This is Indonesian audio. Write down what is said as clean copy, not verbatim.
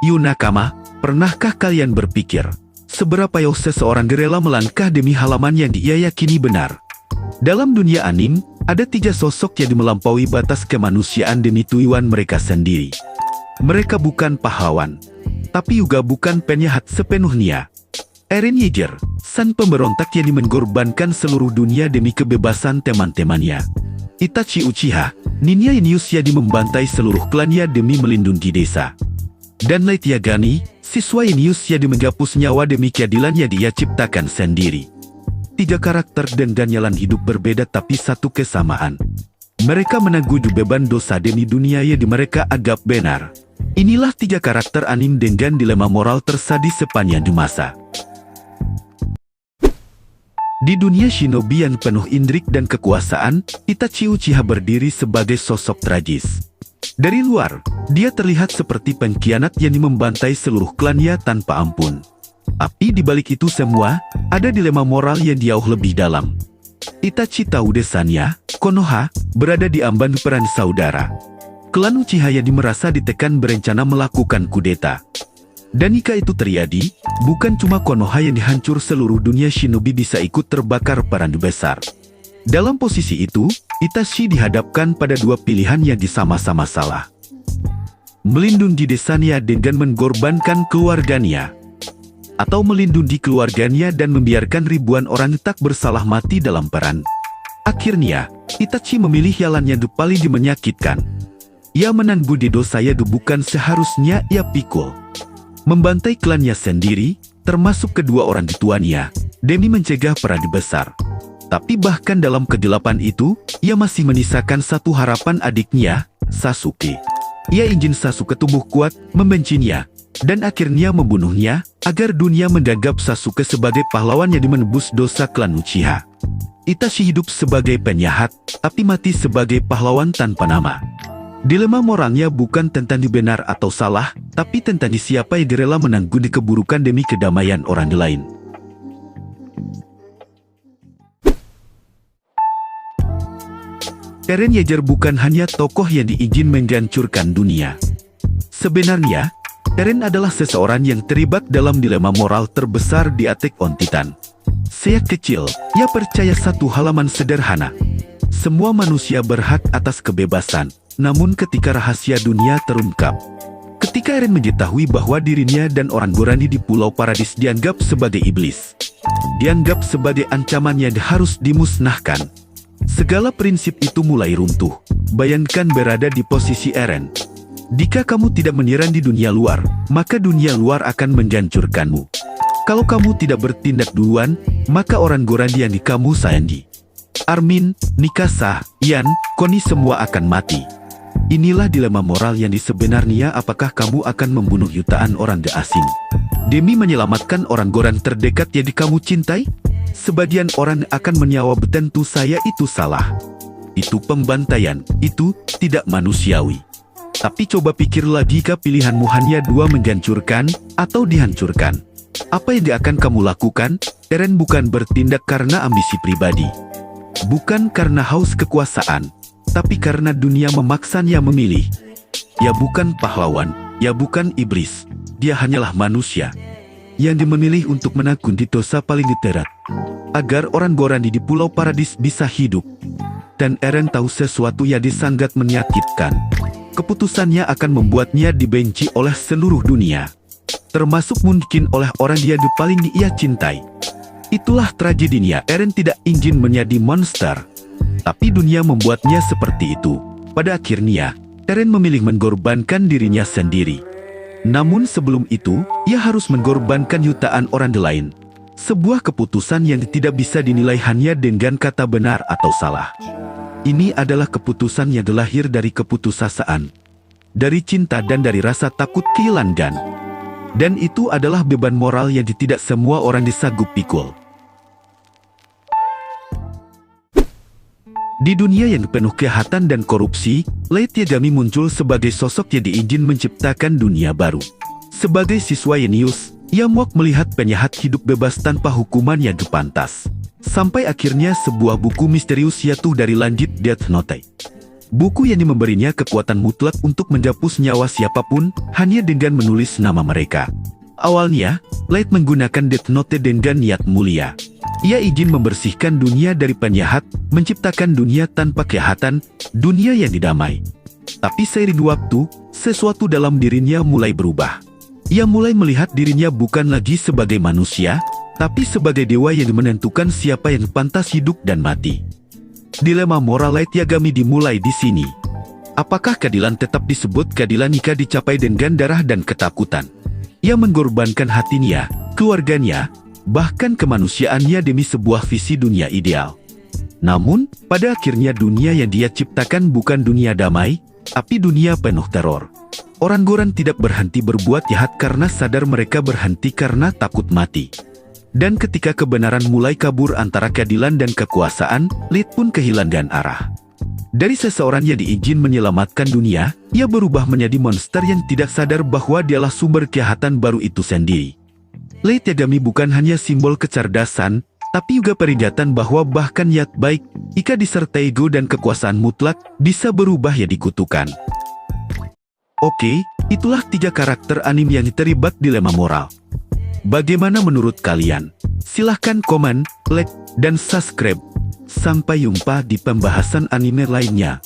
Yunakama, pernahkah kalian berpikir, seberapa jauh seseorang rela melangkah demi halaman yang dia yakini benar? Dalam dunia anime, ada 3 sosok yang melampaui batas kemanusiaan demi tujuan mereka sendiri. Mereka bukan pahlawan, tapi juga bukan penjahat sepenuhnya. Eren Yeager, sang pemberontak yang mengorbankan seluruh dunia demi kebebasan teman-temannya. Itachi Uchiha, ninja jenius yang membantai seluruh klannya demi melindungi desa. Dan Light Yagami, siswa jenius yang menghapus nyawa demi keadilan yang dia ciptakan sendiri. 3 karakter dengan jalan hidup berbeda tapi satu kesamaan. Mereka menanggung beban dosa demi dunia yang mereka anggap benar. Inilah 3 karakter anime dengan dilema moral tersadis sepanjang masa. Di dunia shinobi yang penuh intrik dan kekuasaan, Itachi Uchiha berdiri sebagai sosok tragis. Dari luar, dia terlihat seperti pengkhianat yang membantai seluruh klannya tanpa ampun. Tapi di balik itu semua, ada dilema moral yang jauh lebih dalam. Itachi tahu desanya, Konoha, berada di ambang perang saudara. Klan Uchiha yang merasa ditekan berencana melakukan kudeta. Dan jika itu terjadi, bukan cuma Konoha yang dihancur, seluruh dunia shinobi bisa ikut terbakar perang besar. Dalam posisi itu, Itachi dihadapkan pada 2 pilihan yang sama-sama salah. Melindungi desanya dengan mengorbankan keluarganya, atau melindungi keluarganya dan membiarkan ribuan orang tak bersalah mati dalam perang. Akhirnya, Itachi memilih jalan yang paling menyakitkan. Ia menanggung dosa yang bukan seharusnya ia pikul. Membantai klannya sendiri, termasuk kedua orang tuanya, demi mencegah perang besar. Tapi bahkan dalam kegelapan itu, ia masih menyisakan satu harapan, adiknya, Sasuke. Ia ingin Sasuke tumbuh kuat, membencinya, dan akhirnya membunuhnya, agar dunia menganggap Sasuke sebagai pahlawan yang menebus dosa klan Uchiha. Itachi hidup sebagai penjahat, tapi mati sebagai pahlawan tanpa nama. Dilema moralnya bukan tentang benar atau salah, tapi tentang siapa yang rela menanggung keburukan demi kedamaian orang lain. Eren Yeager bukan hanya tokoh yang diizin menghancurkan dunia. Sebenarnya, Eren adalah seseorang yang terlibat dalam dilema moral terbesar di Attack on Titan. Sejak kecil, ia percaya satu halaman sederhana. Semua manusia berhak atas kebebasan. Namun ketika rahasia dunia terungkap, ketika Eren mengetahui bahwa dirinya dan orang Gorani di Pulau Paradis dianggap sebagai iblis, dianggap sebagai ancaman yang harus dimusnahkan, segala prinsip itu mulai runtuh. Bayangkan berada di posisi Eren. Jika kamu tidak menyerang di dunia luar, maka dunia luar akan menghancurkanmu. Kalau kamu tidak bertindak duluan, maka orang Gorani yang kamu sayangi, Armin, Mikasa, Ian, Koni semua akan mati. Inilah dilema moral yang sebenarnya. Apakah kamu akan membunuh jutaan orang asing demi menyelamatkan orang Goran terdekat yang kamu cintai? Sebagian orang akan menjawab, tentu saya itu salah. Itu pembantaian, itu tidak manusiawi. Tapi coba pikir lagi, jika pilihanmu hanya 2, menghancurkan atau dihancurkan. Apa yang akan kamu lakukan? Eren bukan bertindak karena ambisi pribadi, bukan karena haus kekuasaan, tapi karena dunia memaksanya memilih. Ya bukan pahlawan, ya bukan iblis, dia hanyalah manusia yang memilih untuk menanggung dosa paling berat, agar orang Gorani di Pulau Paradis bisa hidup. Dan Eren tahu sesuatu yang sangat menyakitkan. Keputusannya akan membuatnya dibenci oleh seluruh dunia, termasuk mungkin oleh orang yang paling ia cintai. Itulah tragedinya. Eren tidak ingin menjadi monster, tapi dunia membuatnya seperti itu. Pada akhirnya, Eren memilih mengorbankan dirinya sendiri. Namun sebelum itu, ia harus mengorbankan jutaan orang lain. Sebuah keputusan yang tidak bisa dinilai hanya dengan kata benar atau salah. Ini adalah keputusan yang lahir dari keputusasaan, dari cinta dan dari rasa takut kehilangan. Dan itu adalah beban moral yang tidak semua orang disanggup pikul. Di dunia yang penuh kejahatan dan korupsi, Light Yagami muncul sebagai sosok yang diizin menciptakan dunia baru. Sebagai siswa jenius, ia muak melihat penjahat hidup bebas tanpa hukuman yang pantas. Sampai akhirnya sebuah buku misterius jatuh dari langit, Death Note. Buku yang memberinya kekuatan mutlak untuk menghapus nyawa siapapun hanya dengan menulis nama mereka. Awalnya, Light menggunakan Death Note dengan niat mulia. Ia ingin membersihkan dunia dari penjahat, menciptakan dunia tanpa kejahatan, dunia yang damai. Tapi seiring waktu, sesuatu dalam dirinya mulai berubah. Ia mulai melihat dirinya bukan lagi sebagai manusia, tapi sebagai dewa yang menentukan siapa yang pantas hidup dan mati. Dilema moral Light Yagami dimulai di sini. Apakah keadilan tetap disebut keadilan jika dicapai dengan darah dan ketakutan? Ia mengorbankan hatinya, keluarganya, bahkan kemanusiaannya demi sebuah visi dunia ideal. Namun, pada akhirnya dunia yang dia ciptakan bukan dunia damai, tapi dunia penuh teror. Orang-orang tidak berhenti berbuat jahat karena sadar mereka berhenti karena takut mati. Dan ketika kebenaran mulai kabur antara keadilan dan kekuasaan, Light pun kehilangan arah. Dari seseorang yang diizin menyelamatkan dunia, ia berubah menjadi monster yang tidak sadar bahwa dialah sumber kejahatan baru itu sendiri. Light Yagami bukan hanya simbol kecerdasan, tapi juga peringatan bahwa bahkan niat baik, jika disertai ego dan kekuasaan mutlak, bisa berubah jadi kutukan. Oke, itulah 3 karakter anime yang terlibat dilema moral. Bagaimana menurut kalian? Silahkan komen, like, dan subscribe. Sampai jumpa di pembahasan anime lainnya.